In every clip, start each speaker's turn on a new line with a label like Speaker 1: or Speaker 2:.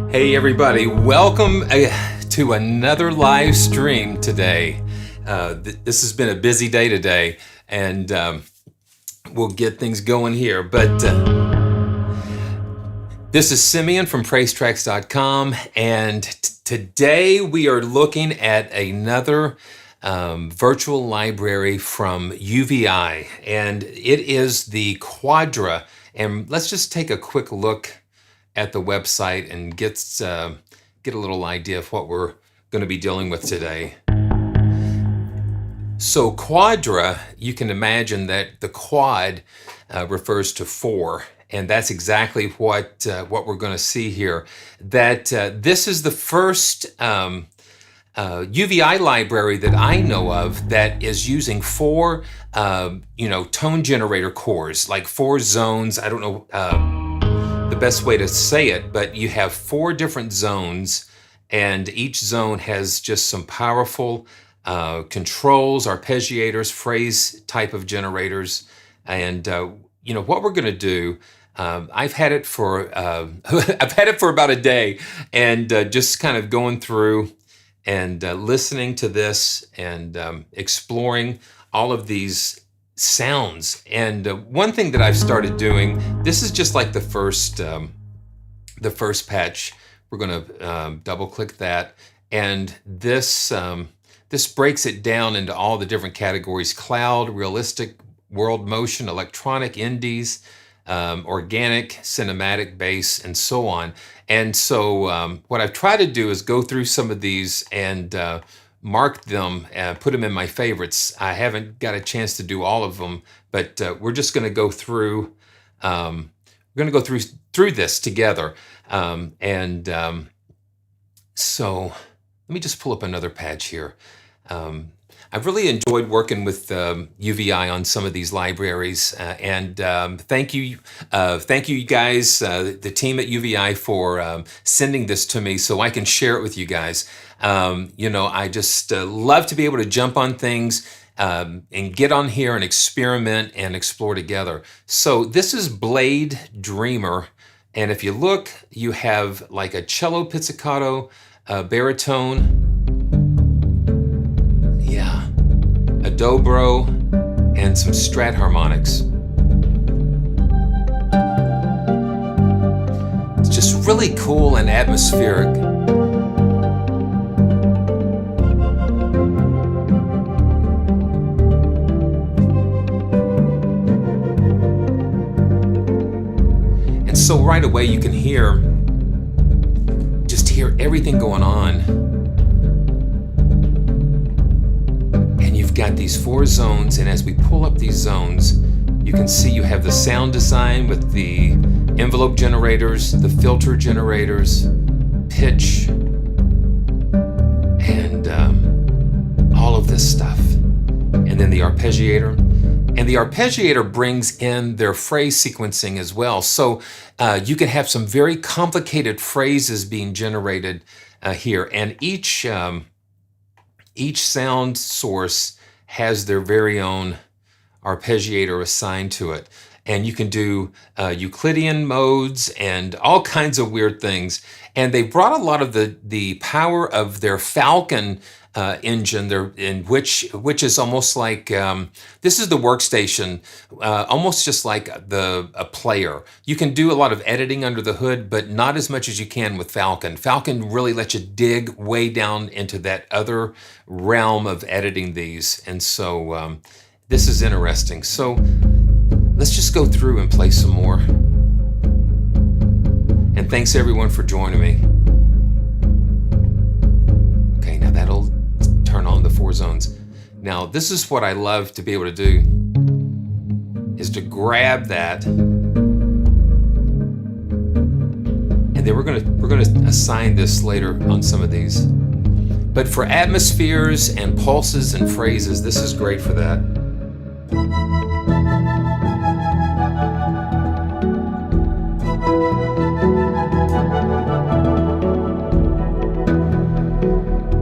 Speaker 1: Hey everybody, welcome to another live stream today. This has been a busy day today, and we'll get things going here. But this is Simeon from PraiseTracks.com, and today we are looking at another virtual library from UVI, and it is the QUADRA. And let's just take a quick look at the website and get a little idea of what we're going to be dealing with today. So QUADRA, you can imagine that the quad refers to four, and that's exactly what we're going to see here. That this is the first UVI library that I know of that is using four, tone generator cores, like four zones. I don't know the best way to say it, but you have four different zones, and each zone has just some powerful controls, arpeggiators, phrase type of generators. And what we're going to do, I've had it for about a day, and just kind of going through and listening to this and exploring all of these sounds. And one thing that I've started doing, this is just like the first patch. We're going to double click that, and this breaks it down into all the different categories: cloud, realistic, world motion, electronic, indies, organic, cinematic, bass, and so on. And so what I've tried to do is go through some of these and mark them and put them in my favorites. I haven't got a chance to do all of them, but we're just going to go through. We're going to go through this together. So let me just pull up another patch here. I've really enjoyed working with UVI on some of these libraries, and thank you guys, the team at UVI, for sending this to me so I can share it with you guys. I just love to be able to jump on things and get on here and experiment and explore together. So this is Blade Dreamer, and if you look, you have like a cello pizzicato, baritone, a dobro, and some Strat harmonics. It's just really cool and atmospheric. And so right away you can hear everything going on. Got these four zones, and as we pull up these zones, you can see you have the sound design with the envelope generators, the filter generators, pitch, and all of this stuff. And then the arpeggiator. And the arpeggiator brings in their phrase sequencing as well. So you can have some very complicated phrases being generated here. And each sound source has their very own arpeggiator assigned to it. And you can do Euclidean modes and all kinds of weird things. And they brought a lot of the power of their Falcon engine, which is almost like, this is the workstation, almost just like a player. You can do a lot of editing under the hood, but not as much as you can with Falcon. Falcon really lets you dig way down into that other realm of editing these. And so this is interesting. So let's just go through and play some more. And thanks everyone for joining me. Okay, now that'll turn on the four zones. Now this is what I love to be able to do, is to grab that, and then we're gonna assign this later on some of these. But for atmospheres and pulses and phrases, this is great for that.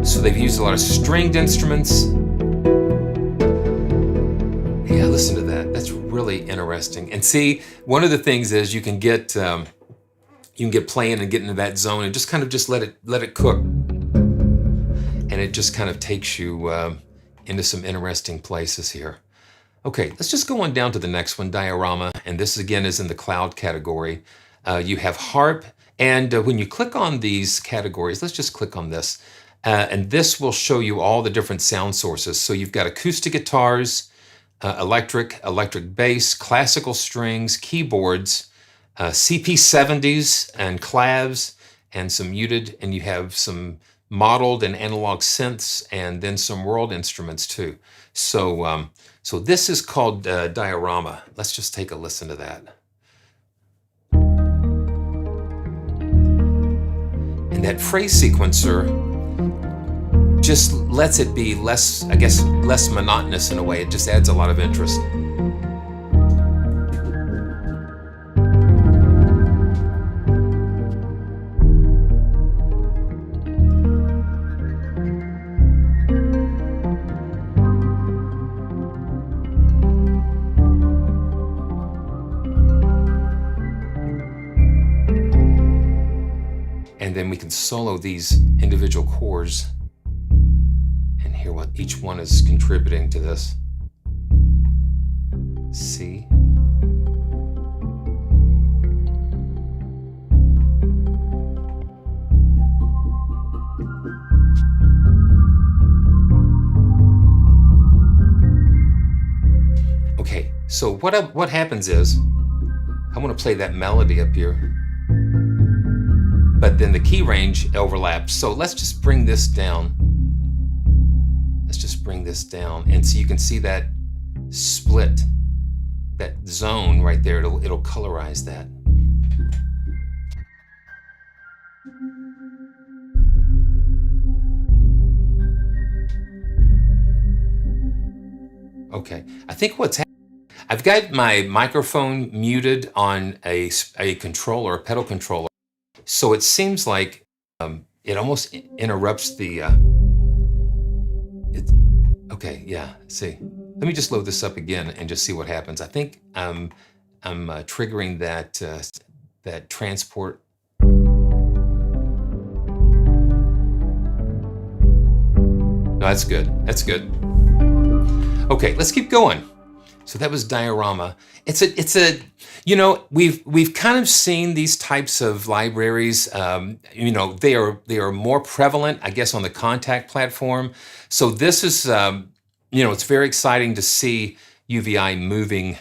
Speaker 1: So they've used a lot of stringed instruments. Yeah, listen to that. That's really interesting. And see, one of the things is you can get you can get playing and get into that zone and just kind of just let it cook. And it just kind of takes you into some interesting places here. Okay, let's just go on down to the next one, Diorama, and this again is in the cloud category. You have harp, and when you click on these categories, let's just click on this, and this will show you all the different sound sources. So you've got acoustic guitars, electric bass, classical strings, keyboards, CP70s and clavs, and some muted, and you have some modeled and analog synths, and then some world instruments too. So, so this is called Diorama. Let's just take a listen to that. And that phrase sequencer just lets it be less, I guess, less monotonous in a way. It just adds a lot of interest. And then we can solo these individual chords and hear what each one is contributing to this. C. Okay, so what happens is, I want to play that melody up here, but then the key range overlaps. So let's just bring this down. Let's just bring this down. And so you can see that split, that zone right there. It'll colorize that. Okay, I think what's happening, I've got my microphone muted on a controller, a pedal controller. So it seems like it almost interrupts the, okay, yeah, see. Let me just load this up again and just see what happens. I think I'm triggering that, that transport. No, that's good, that's good. Okay, let's keep going. So that was Diorama. It's a, you know, we've kind of seen these types of libraries. You know, they are more prevalent, I guess, on the Contact platform. So this is, you know, it's very exciting to see UVI moving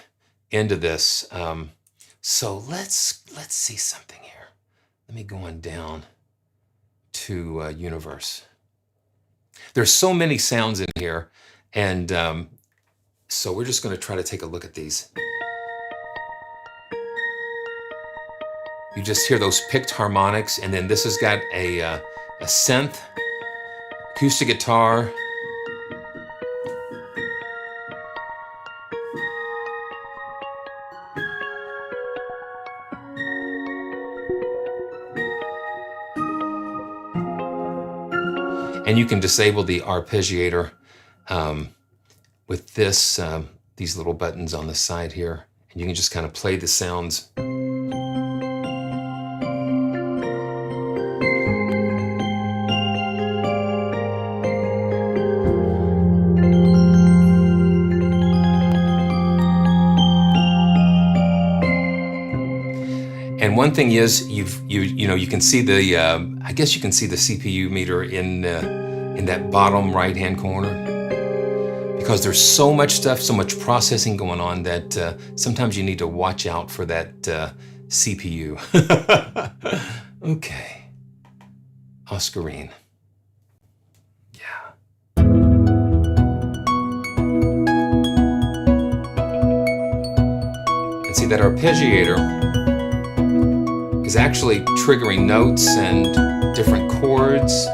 Speaker 1: into this. So let's see something here. Let me go on down to Universe. There's so many sounds in here, and so we're just going to try to take a look at these. You just hear those picked harmonics, and then this has got a synth, acoustic guitar, and you can disable the arpeggiator with this, these little buttons on the side here, and you can just kind of play the sounds. And one thing is, you know, you can see the, I guess you can see the CPU meter in that bottom right-hand corner. Because there's so much stuff, so much processing going on that sometimes you need to watch out for that CPU. Okay. Oscarine. Yeah. And see that arpeggiator is actually triggering notes and different chords.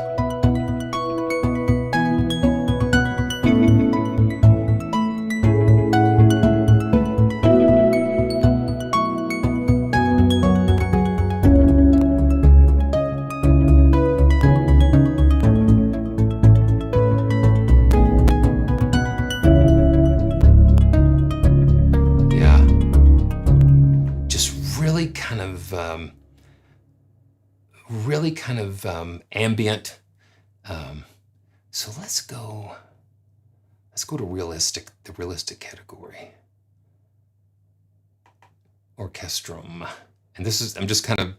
Speaker 1: really kind of ambient. So let's go to the realistic category. Orchestrum. And this is, I'm just kind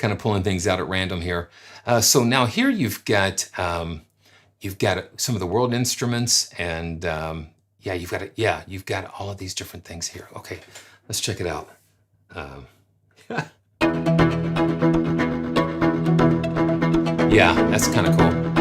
Speaker 1: of pulling things out at random here. So now here you've got some of the world instruments, and yeah, you've got all of these different things here. Okay, let's check it out. Yeah, that's kind of cool.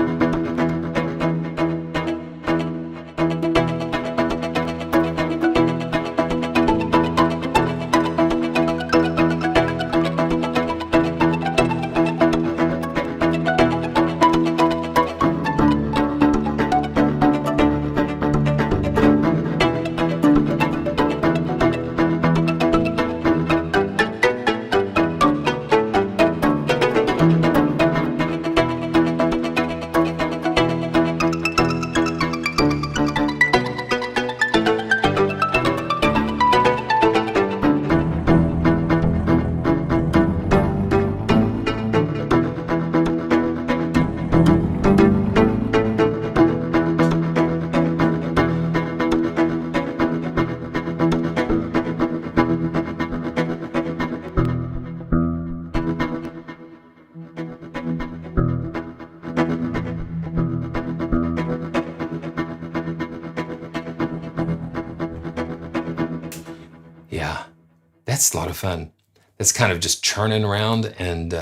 Speaker 1: That's a lot of fun. That's kind of just churning around and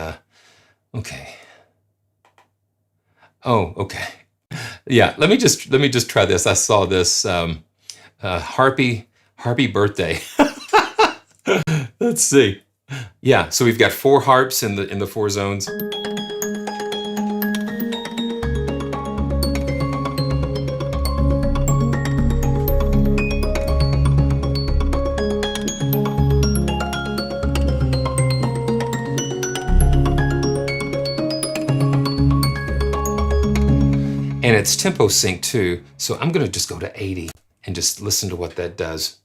Speaker 1: okay. Oh, okay. Yeah, let me just try this. I saw this harpy birthday. Let's see. Yeah, so we've got 4 harps in the 4 zones. And it's tempo sync too, so I'm gonna just go to 80 and just listen to what that does.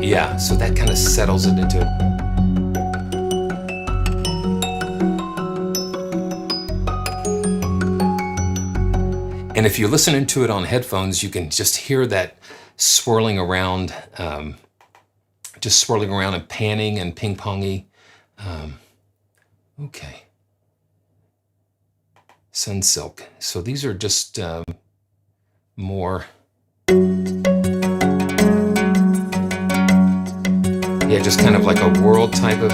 Speaker 1: Yeah, so that kind of settles it into it. And if you're listening to it on headphones, you can just hear that swirling around, just swirling around and panning and ping-pongy. Okay. Sunsilk. So these are just more, yeah, just kind of like a world type of.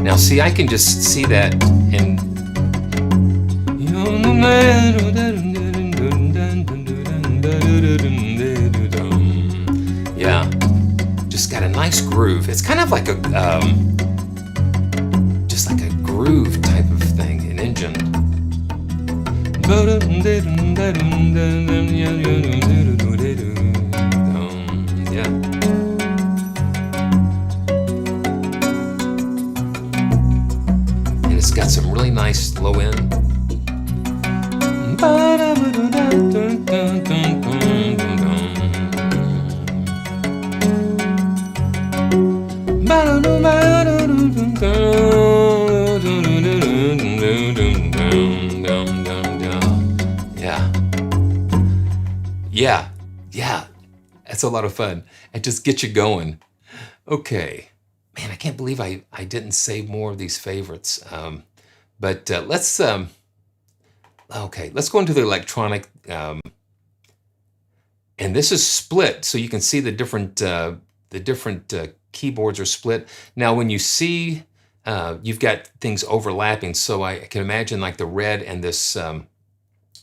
Speaker 1: Now see, I can just see that in. Yeah, just got a nice groove. It's kind of like a, just like a groove type of thing, an engine. Yeah. And it's got some really nice low end. Yeah, that's a lot of fun. It just gets you going. Okay, man, I can't believe I didn't save more of these favorites. But let's okay, let's go into the electronic. And this is split, so you can see the different keyboards are split. Now, when you see, you've got things overlapping, so I can imagine like the red and this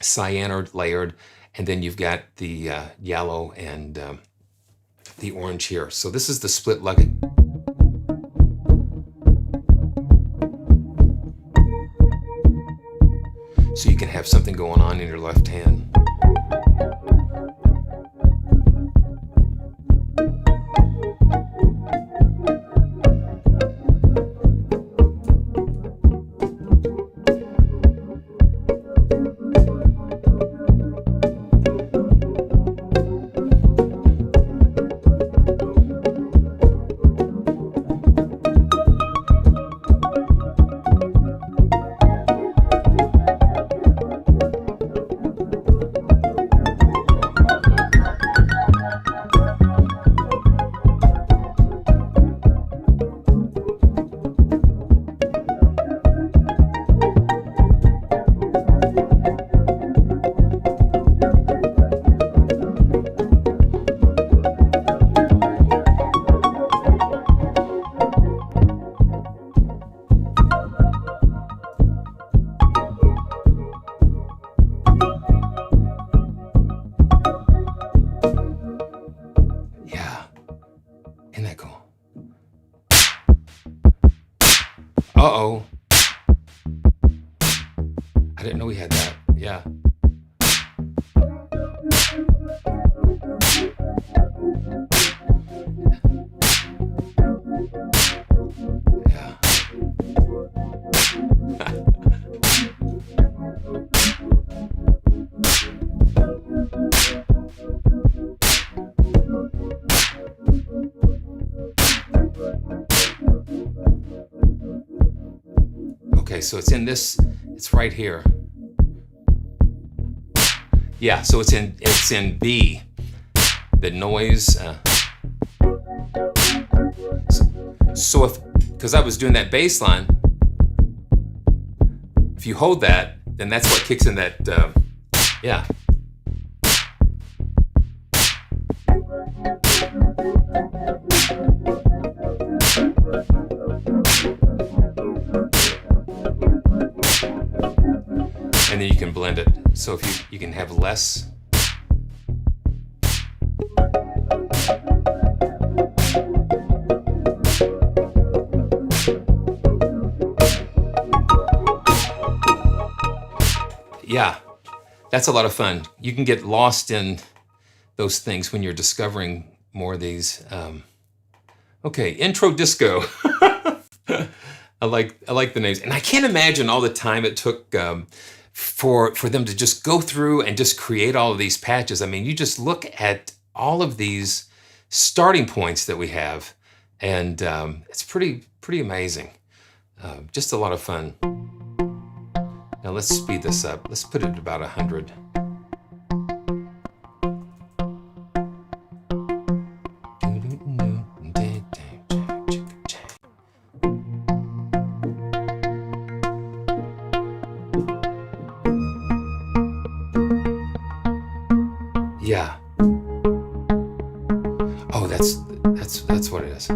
Speaker 1: cyan are layered, and then you've got the yellow and the orange here. So this is the split lugging. So you can have something going on in your left hand. Uh-oh. I didn't know we had that. Yeah. Yeah. Okay, so it's in this, it's right here. Yeah, so it's in B, the noise. So if, because I was doing that bass line, if you hold that, then that's what kicks in that, yeah. And then you can blend it. So if you can have less. Yeah, that's a lot of fun. You can get lost in those things when you're discovering more of these. Okay, intro disco. I like the names, and I can't imagine all the time it took for them to just go through and just create all of these patches. I mean, you just look at all of these starting points that we have, and it's pretty amazing. Just a lot of fun. Now let's speed this up. Let's put it at about 100. Yeah. Oh, that's what it is.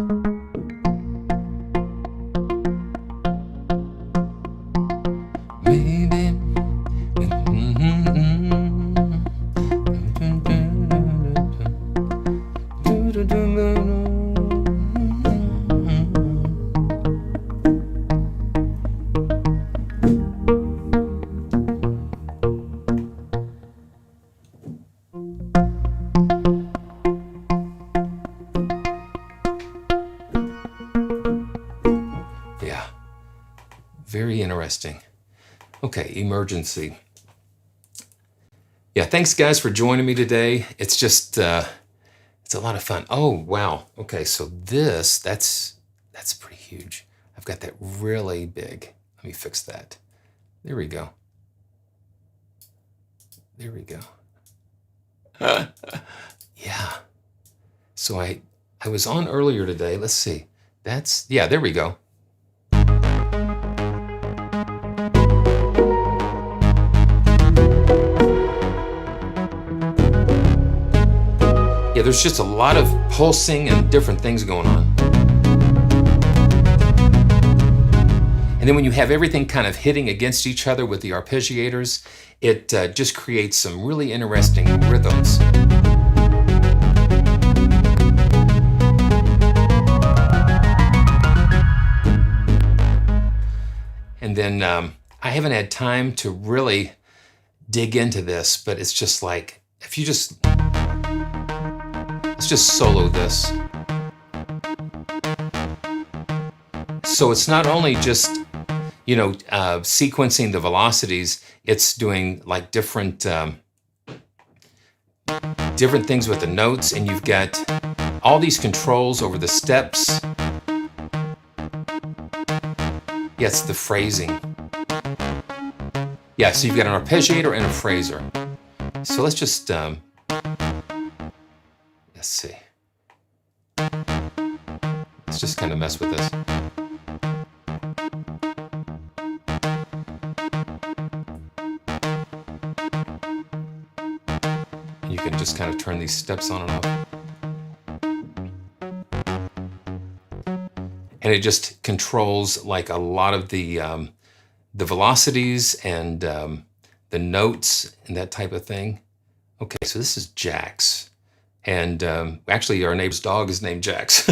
Speaker 1: Very interesting. Okay, emergency. Yeah, thanks guys for joining me today. It's just, it's a lot of fun. Oh, wow. Okay, so that's pretty huge. I've got that really big. Let me fix that. There we go. There we go. Yeah. So I was on earlier today. Let's see. Yeah, there we go. Yeah, there's just a lot of pulsing and different things going on. And then when you have everything kind of hitting against each other with the arpeggiators, it just creates some really interesting rhythms. And then I haven't had time to really dig into this, but it's just like, if you just, let's just solo this. So it's not only just, you know, sequencing the velocities, it's doing like different things with the notes, and you've got all these controls over the steps. Yeah, it's the phrasing. Yeah, so you've got an arpeggiator and a phraser. So let's just, let's see. Let's just kind of mess with this. You can just kind of turn these steps on and off. And it just controls like a lot of the velocities and the notes and that type of thing. Okay, so this is Jax. And actually our neighbor's dog is named Jax.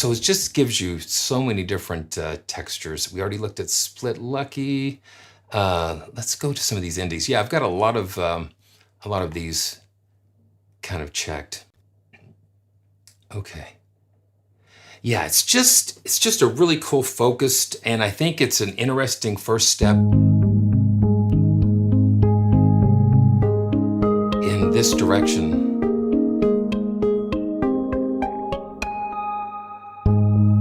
Speaker 1: So it just gives you so many different textures. We already looked at Split Lucky. Let's go to some of these indies. Yeah, I've got a lot of these kind of checked. Okay. Yeah, it's just a really cool focused, and I think it's an interesting first step in this direction.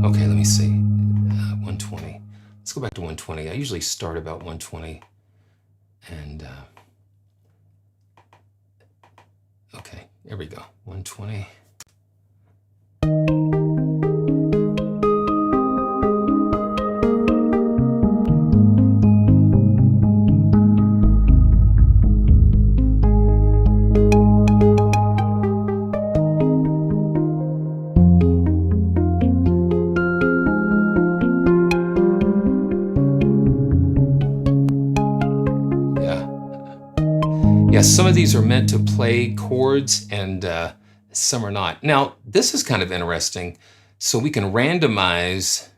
Speaker 1: Okay, let me see. 120. Let's go back to 120. I usually start about 120. And okay, there we go. 120. Some of these are meant to play chords and some are not. Now, this is kind of interesting. So we can randomize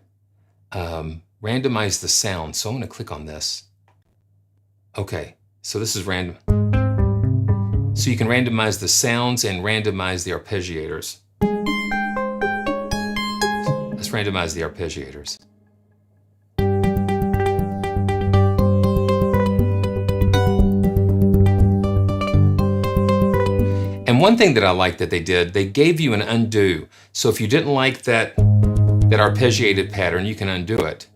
Speaker 1: the sound. So I'm going to click on this. Okay, so this is random. So you can randomize the sounds and randomize the arpeggiators. Let's randomize the arpeggiators. And one thing that I like that they did, they gave you an undo. So if you didn't like that arpeggiated pattern, you can undo it.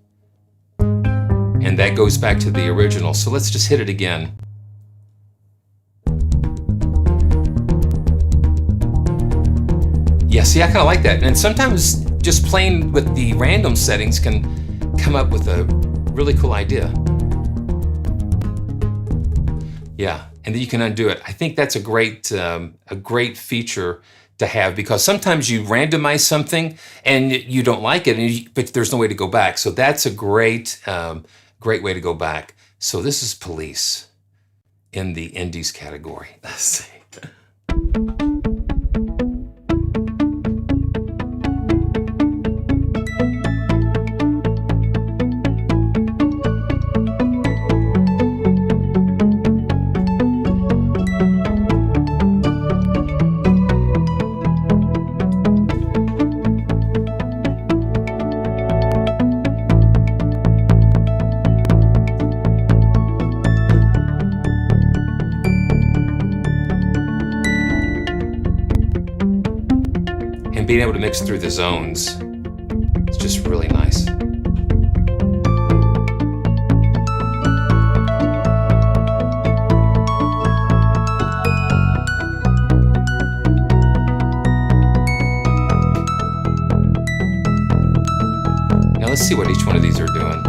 Speaker 1: And that goes back to the original. So let's just hit it again. Yeah, see, I kind of like that. And sometimes just playing with the random settings can come up with a really cool idea. Yeah. And then you can undo it. I think that's a great feature to have, because sometimes you randomize something and you don't like it, but there's no way to go back. So that's a great way to go back. So this is Police in the Indies category. Let's see. Being able to mix through the zones, it's just really nice. Now let's see what each one of these are doing.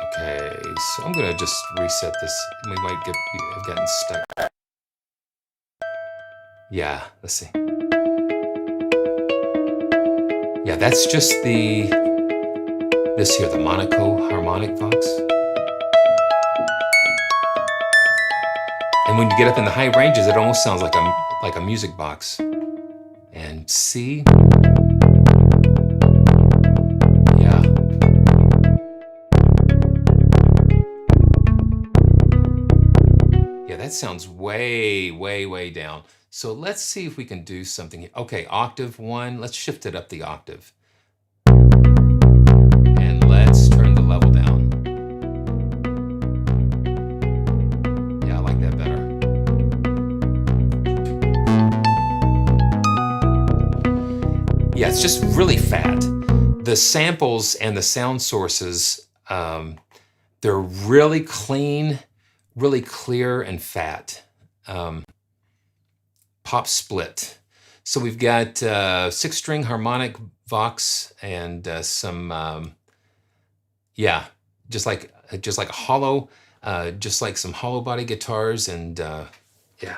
Speaker 1: Okay, so I'm gonna just reset this. We might have gotten stuck. Yeah, let's see. Yeah, that's just this here, the Monaco Harmonic Box. And when you get up in the high ranges, it almost sounds like a music box. And C. Yeah. Yeah, that sounds way, way, way down. So let's see if we can do something here. Okay, octave 1, let's shift it up the octave. And let's turn the level down. Yeah, I like that better. Yeah, it's just really fat. The samples and the sound sources, they're really clean, really clear and fat. Pop split. So we've got 6-string harmonic vox and some, yeah, just like a hollow, just like some hollow body guitars and yeah.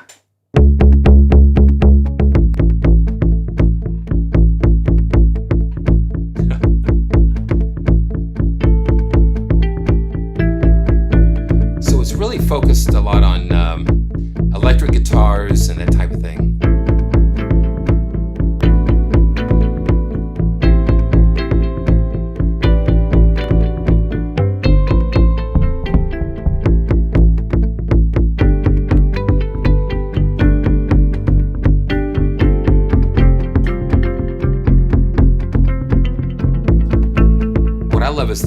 Speaker 1: So it's really focused a lot on electric guitars and that type of thing.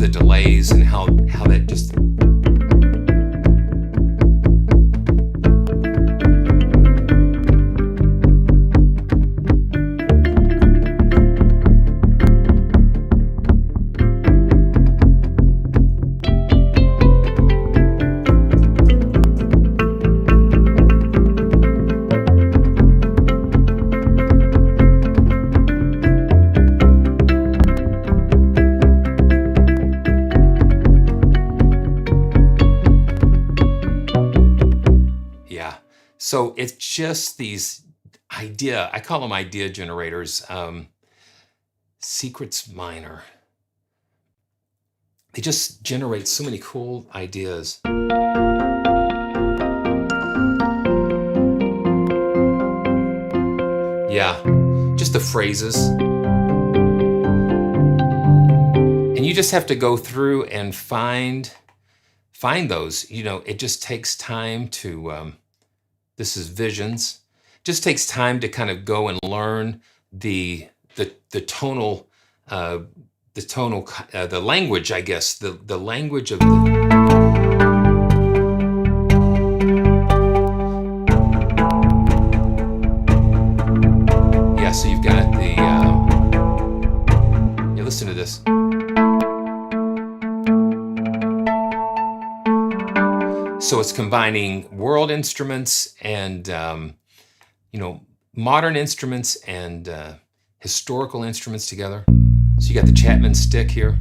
Speaker 1: the delays and how that just... So it's just these I call them idea generators, secrets minor. They just generate so many cool ideas. Yeah, just the phrases. And you just have to go through and find those. You know, it just takes time to... This is visions. Just takes time to kind of go and learn the tonal, the language, I guess, the language of the... Yeah, so you've got the, yeah, listen to this. So it's combining world instruments and, you know, modern instruments and historical instruments together. So you got the Chapman stick here.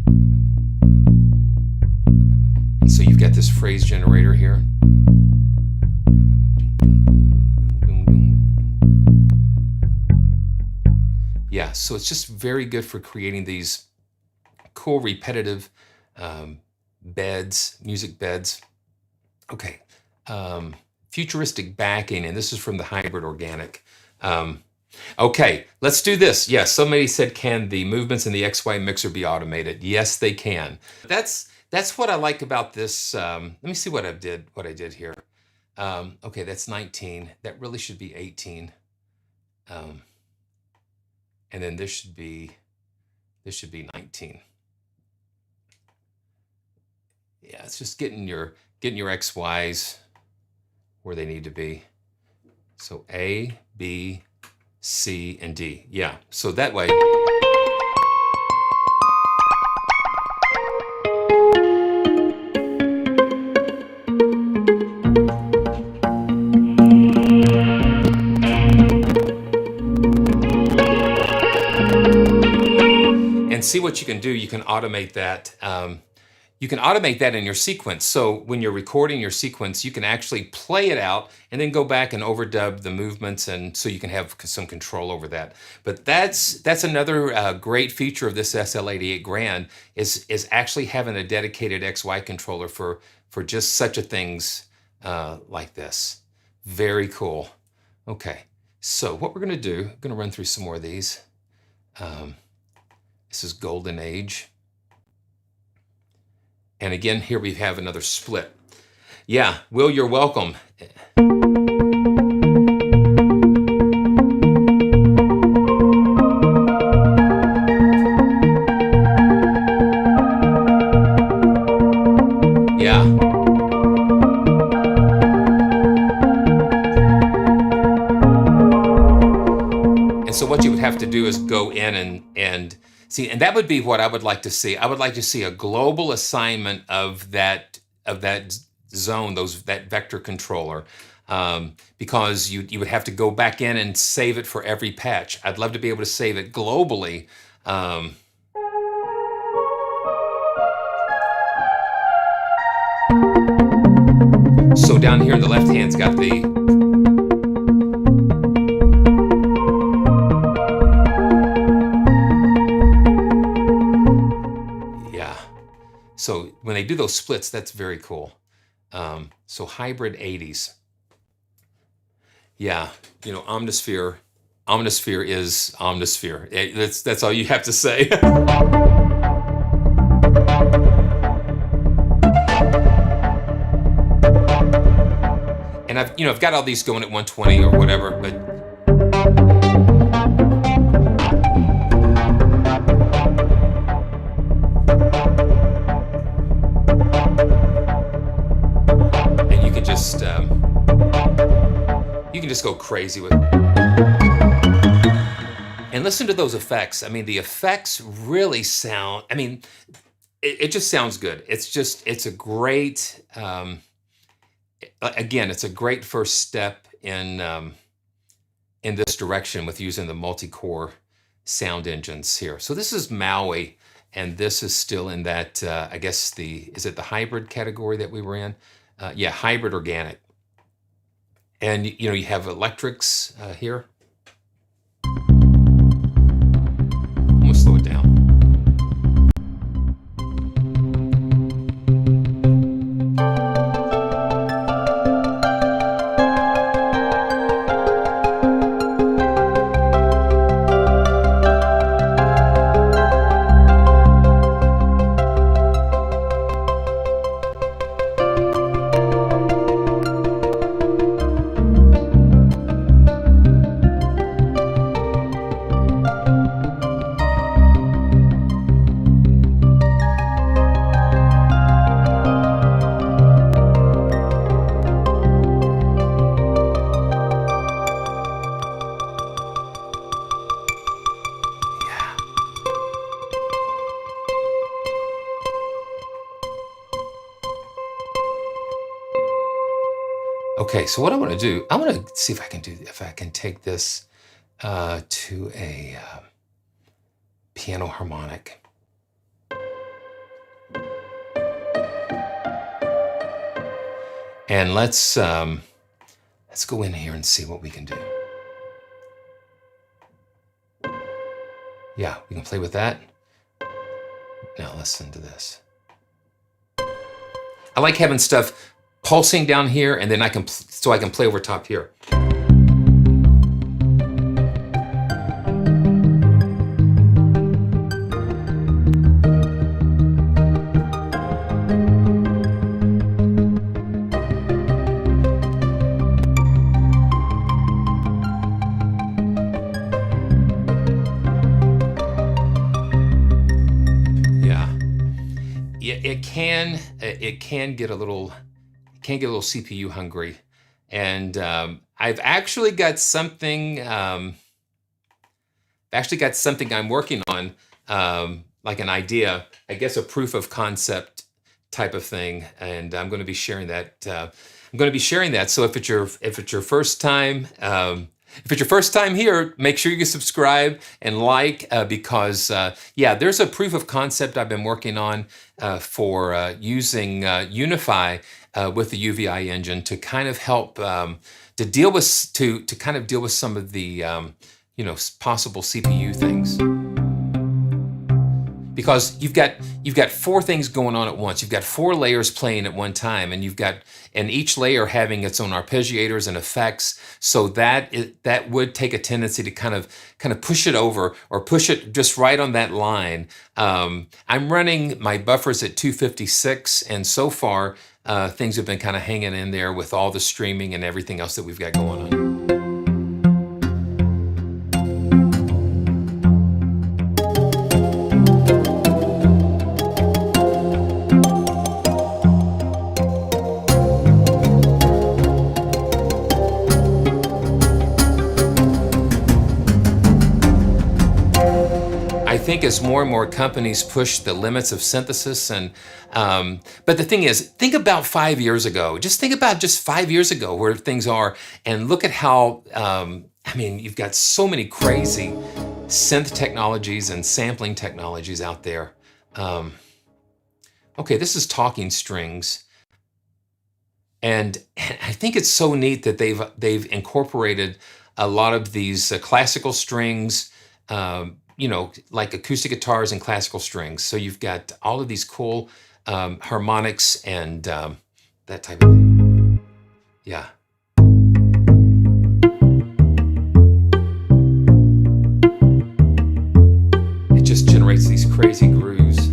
Speaker 1: And so you've got this phrase generator here. Yeah, so it's just very good for creating these cool repetitive beds, music beds. Okay, futuristic backing, and this is from the Hybrid Organic. Okay, let's do this. Yes, somebody said, can the movements in the XY mixer be automated? Yes, they can. That's what I like about this. Let me see what I did here. Okay, that's 19. That really should be 18. And then this should be 19. Yeah, it's just getting your XYs where they need to be. So A, B, C, and D. Yeah, so that way. And see what you can do. You can automate that. You can automate that in your sequence. So when you're recording your sequence, you can actually play it out and then go back and overdub the movements, and so you can have some control over that. But that's another great feature of this SL88 Grand is actually having a dedicated XY controller for just such a things like this. Very cool. Okay, so what we're gonna do, I'm gonna run through some more of these. This is Golden Age. And again, here we have another split. Yeah, Will, you're welcome. Yeah. And so what you would have to do is go in and see, and that would be what I would like to see. I would like to see a global assignment of that zone, that vector controller, because you would have to go back in and save it for every patch. I'd love to be able to save it globally. So down here on the left hand's got the So when they do those splits, that's very cool. So hybrid 80s. Yeah, you know, Omnisphere is Omnisphere. That's all you have to say. And I've got all these going at 120 or whatever, but can just go crazy with it. And listen to those effects. I mean, the effects really sound, I mean, it just sounds good. It's a great, again, it's a great first step in this direction with using the multi-core sound engines here. So this is Maui, and this is still in that, I guess is it the hybrid category that we were in? Yeah, hybrid organic. And you know, you have electrics here. I'm gonna slow it down. Okay, so what I want to do, I want to see if I can take this to a piano harmonic. And let's go in here and see what we can do. Yeah, we can play with that. Now listen to this. I like having stuff pulsing down here, and then I can play over top here. Yeah, it can get a little. Can't get a little CPU hungry, and I've actually got something. I'm working on, like an idea, I guess a proof of concept type of thing, and I'm going to be sharing that. So if it's your first time, here, make sure you subscribe and like, because yeah, there's a proof of concept I've been working on for using Unify with the UVI engine to kind of help to deal with some of the possible CPU things. Because you've got 4 things going on at once. You've got 4 layers playing at one time, and each layer having its own arpeggiators and effects. So that would take a tendency to kind of push it over or push it just right on that line. I'm running my buffers at 256, and so far things have been kind of hanging in there with all the streaming and everything else that we've got going on. I think as more and more companies push the limits of synthesis, and but the thing is, think about 5 years ago. Just think about just 5 years ago where things are, and look at how I mean, you've got so many crazy synth technologies and sampling technologies out there. Okay, this is talking strings, and I think it's so neat that they've incorporated a lot of these classical strings. Like acoustic guitars and classical strings. So you've got all of these cool harmonics and that type of thing. Yeah. It just generates these crazy grooves.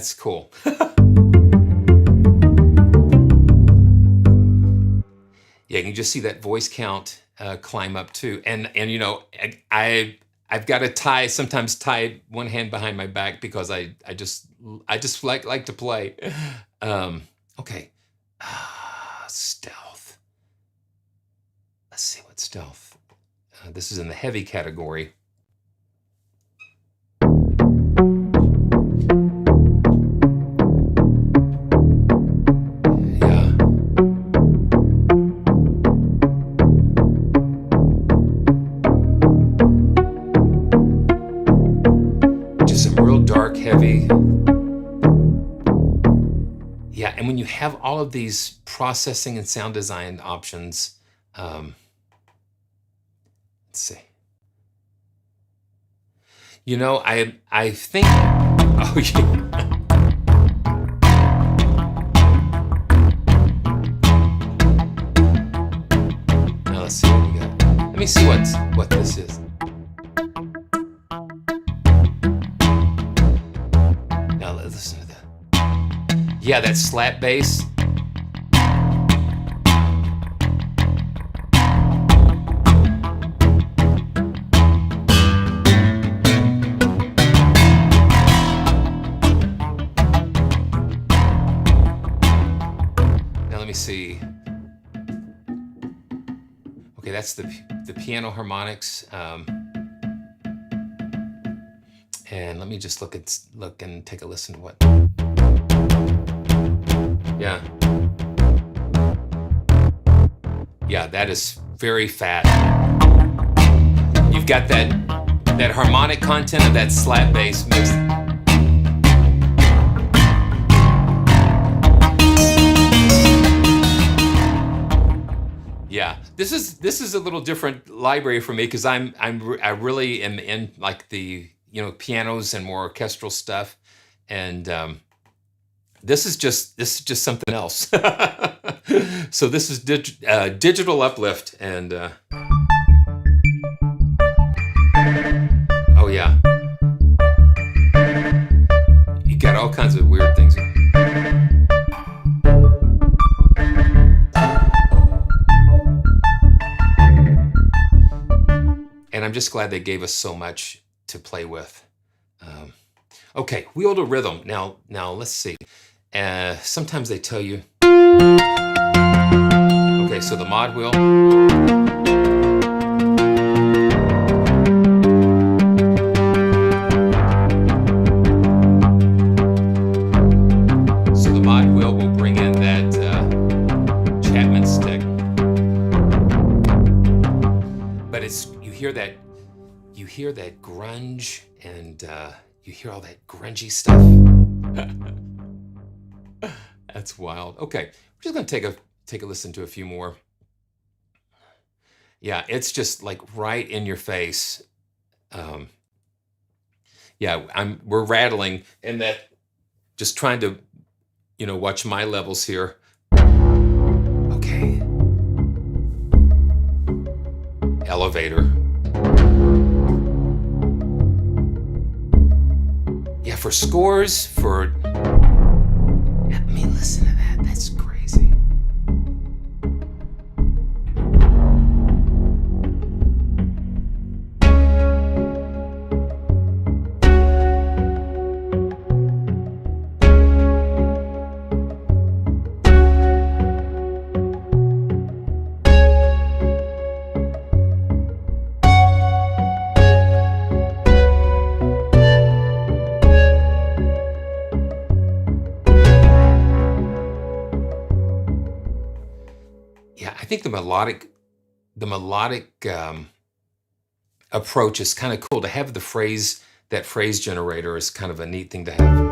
Speaker 1: that's cool. Yeah, you can just see that voice count climb up too. And you know, I've got to sometimes tie one hand behind my back because I just like to play. Okay, stealth. Let's see what stealth. This is in the heavy category. Heavy. Yeah, and when you have all of these processing and sound design options, let's see. You know, I think, oh yeah. Now let's see what we got. Let me see what this is. Listen to that. Yeah, that slap bass. Now let me see. Okay, that's the piano harmonics. And let me just look and take a listen to what. Yeah. Yeah, that is very fat. You've got that harmonic content of that slap bass mixed. Yeah, this is a little different library for me because I really am in like the, you know, pianos and more orchestral stuff, and this is just something else. So this is digital uplift, and oh yeah, you got all kinds of weird things. And I'm just glad they gave us so much to play with. Okay, wheel to rhythm. Now let's see. Sometimes they tell you. Okay, so the mod wheel. So the mod wheel will bring in that Chapman stick. But you hear that grunge, and you hear all that grungy stuff. That's wild. Okay, we're just gonna take a listen to a few more. Yeah, it's just like right in your face. Yeah, we're rattling, and that just trying to, you know, watch my levels here. Okay. Elevator. Yeah, for scores, I mean, listen to that. That's crazy. I think the melodic approach is kind of cool. To have that phrase generator is kind of a neat thing to have.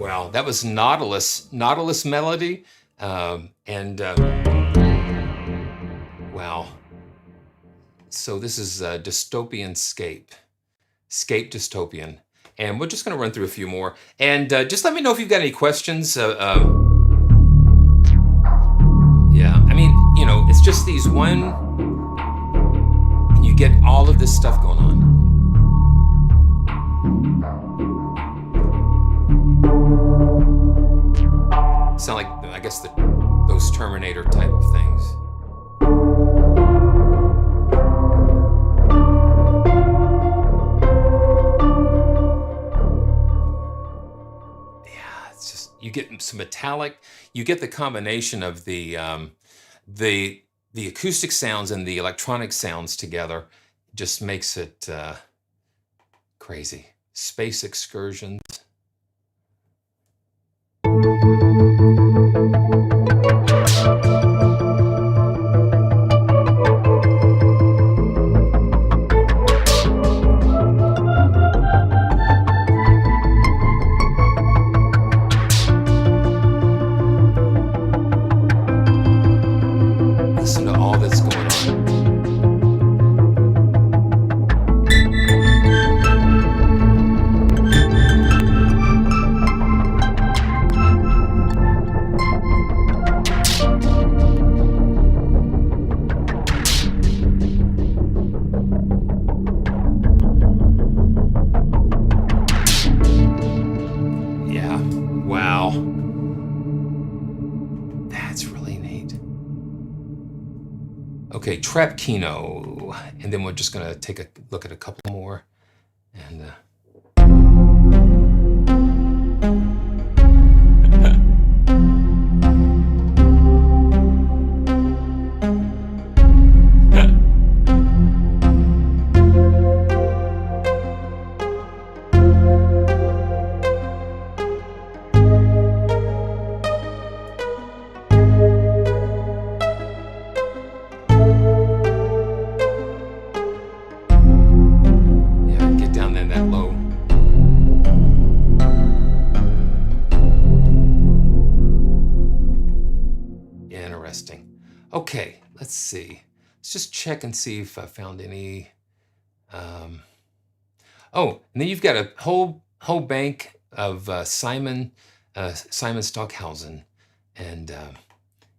Speaker 1: Wow, that was Nautilus Melody. Wow. So this is Dystopian Scape Dystopian. And we're just going to run through a few more. And just let me know if you've got any questions. Yeah, I mean, you know, it's just these one, and you get all of this stuff going on. Sound like, I guess, those Terminator type of things. Yeah, it's just, you get some metallic. You get the combination of the acoustic sounds and the electronic sounds together. Just makes it crazy. Space excursions. Listen to all that's going on. Yeah, wow. That's really neat. Okay, Trap Kino, and then we're just gonna take a look at a couple more, and yeah, get down in that low. Interesting. Okay, let's see. Let's just check and see if I found any. Oh, and then you've got a whole bank of Simon Stockhausen, and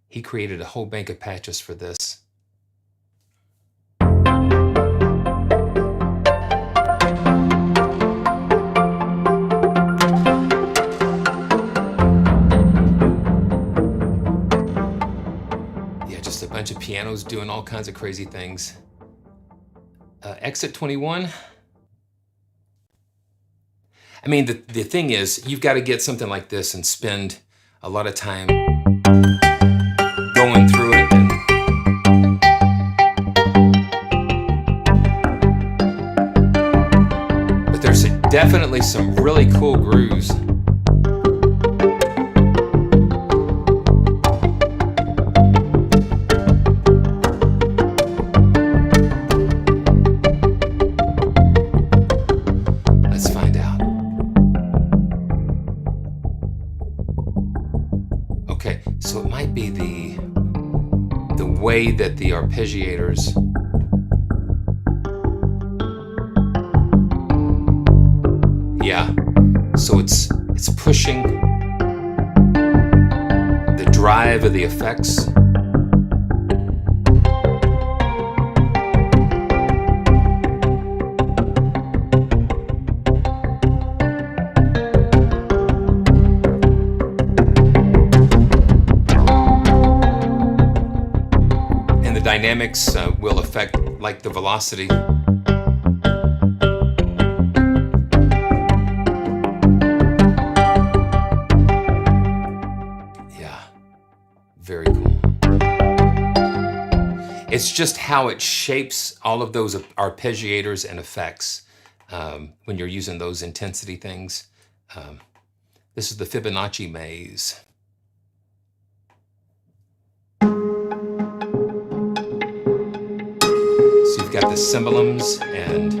Speaker 1: he created a whole bank of patches for this. Yeah, just a bunch of pianos doing all kinds of crazy things. Exit 21. I mean, the thing is, you've got to get something like this and spend a lot of time going through it. But there's definitely some really cool grooves. Let's find out. Okay, so it might be the way that the arpeggiators so it's pushing the drive of the effects. Dynamics will affect like the velocity. Yeah, very cool. It's just how it shapes all of those arpeggiators and effects when you're using those intensity things. This is the Fibonacci Maze. So you've got the cymbalums and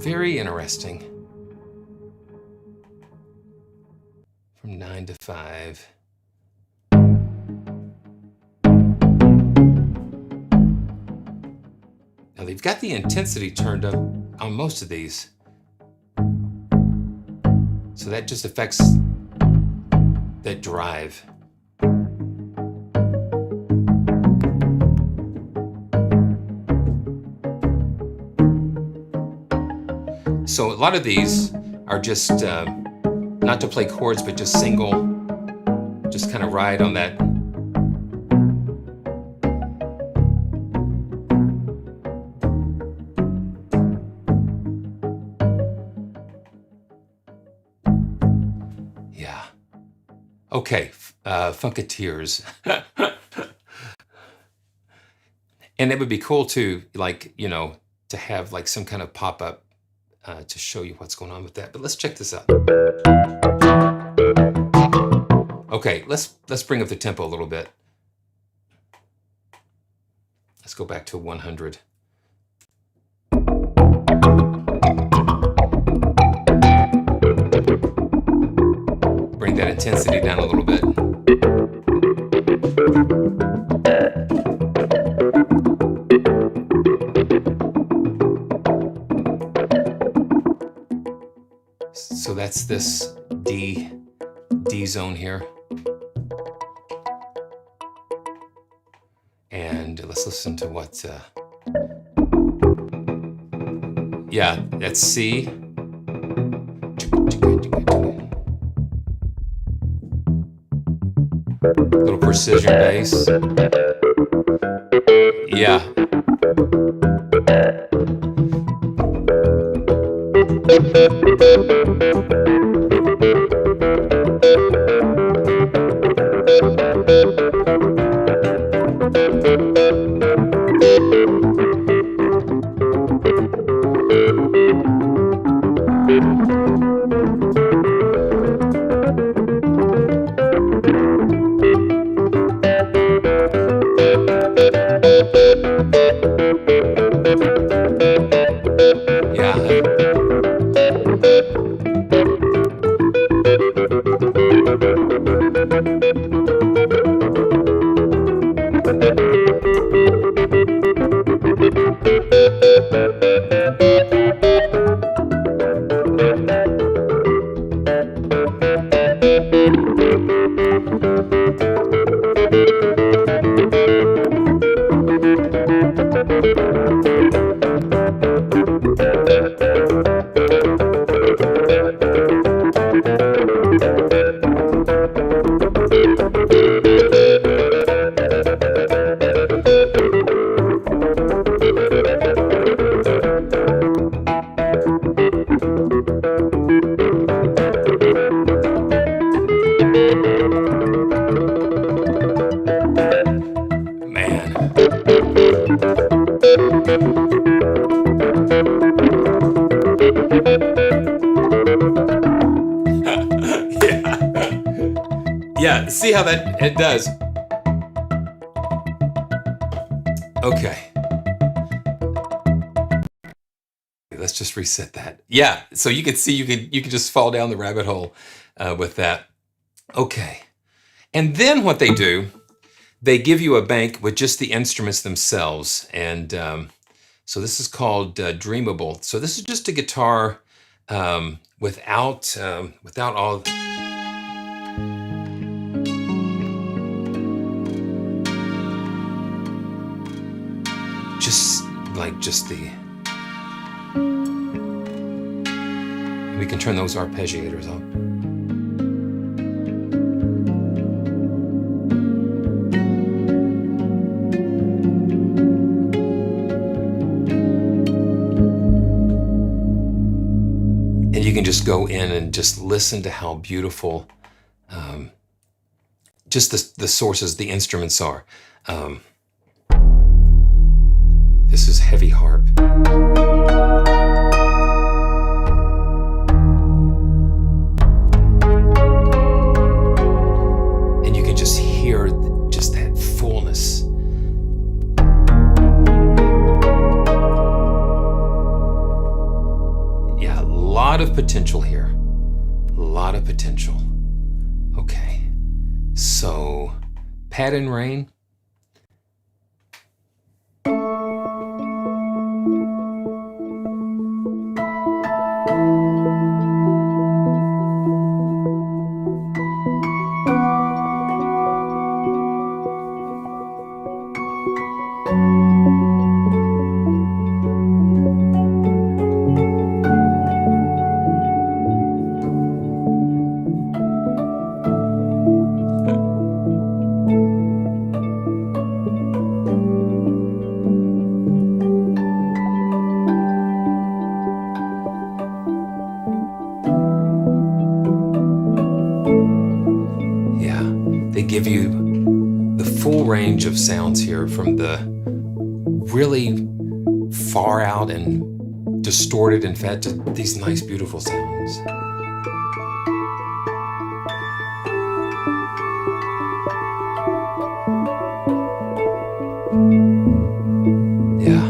Speaker 1: Very interesting. From 9 to 5. Now they've got the intensity turned up on most of these. So that just affects that drive. So a lot of these are just not to play chords, but just single, just kind of ride on that. Yeah. Okay, Funketeers. And it would be cool to, like, you know, to have like some kind of pop-up to show you what's going on with that. But let's check this out. Okay, let's bring up the tempo a little bit. Let's go back to 100. Bring that intensity down a little bit. So that's this D zone here. And let's listen to what, yeah, that's C. Little precision bass. Yeah. Yeah, see how that it does. Okay. Let's just reset that. Yeah, so you can see you can just fall down the rabbit hole with that. Okay. And then what they do, they give you a bank with just the instruments themselves. And so this is called Dreamable. So this is just a guitar without all. Just the. We can turn those arpeggiators on. And you can just go in and just listen to how beautiful just the sources, the instruments are. This is heavy harp. And you can just hear just that fullness. lot of potential here. A lot of potential. Okay, so Pat and Rain. Give you the full range of sounds here, from the really far out and distorted and fat to these nice, beautiful sounds. Yeah.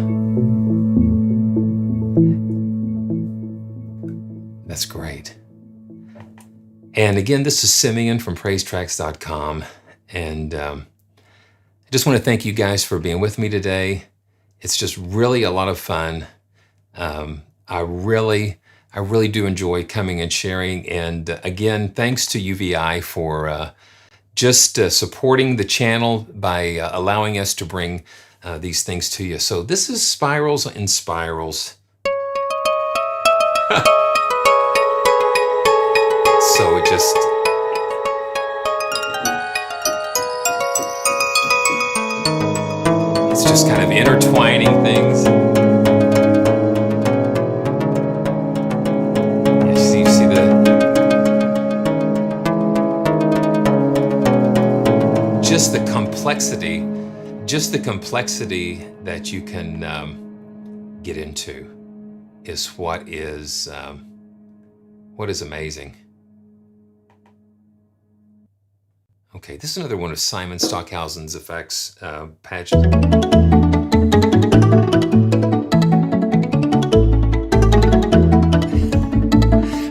Speaker 1: That's great. And again, this is Simeon from PraiseTracks.com, and I just want to thank you guys for being with me today. It's just really a lot of fun. I really do enjoy coming and sharing. And again, thanks to UVI for just supporting the channel by allowing us to bring these things to you. So this is Spirals and Spirals. So it just, it's just kind of intertwining things. You see just the complexity that you can get into is what is amazing. Okay, this is another one of Simon Stockhausen's effects patches.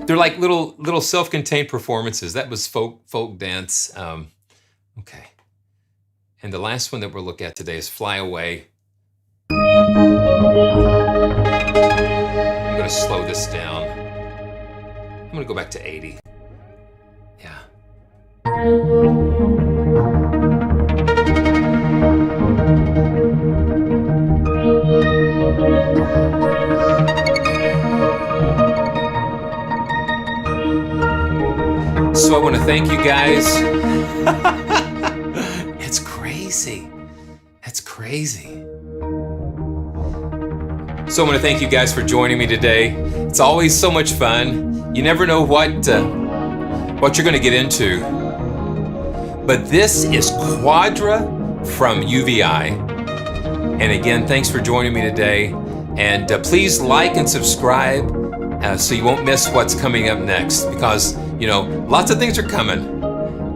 Speaker 1: They're like little self-contained performances. That was folk dance. Okay, and the last one that we'll look at today is Fly Away. I'm going to slow this down. I'm going to go back to 80. Yeah. So I want to thank you guys. It's crazy. That's crazy. So I want to thank you guys for joining me today. It's always so much fun. You never know what you're going to get into. But this is QUADRA from UVI. And again, thanks for joining me today. And please like and subscribe so you won't miss what's coming up next, because, you know, lots of things are coming.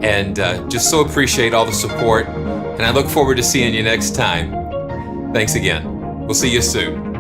Speaker 1: And just so appreciate all the support. And I look forward to seeing you next time. Thanks again. We'll see you soon.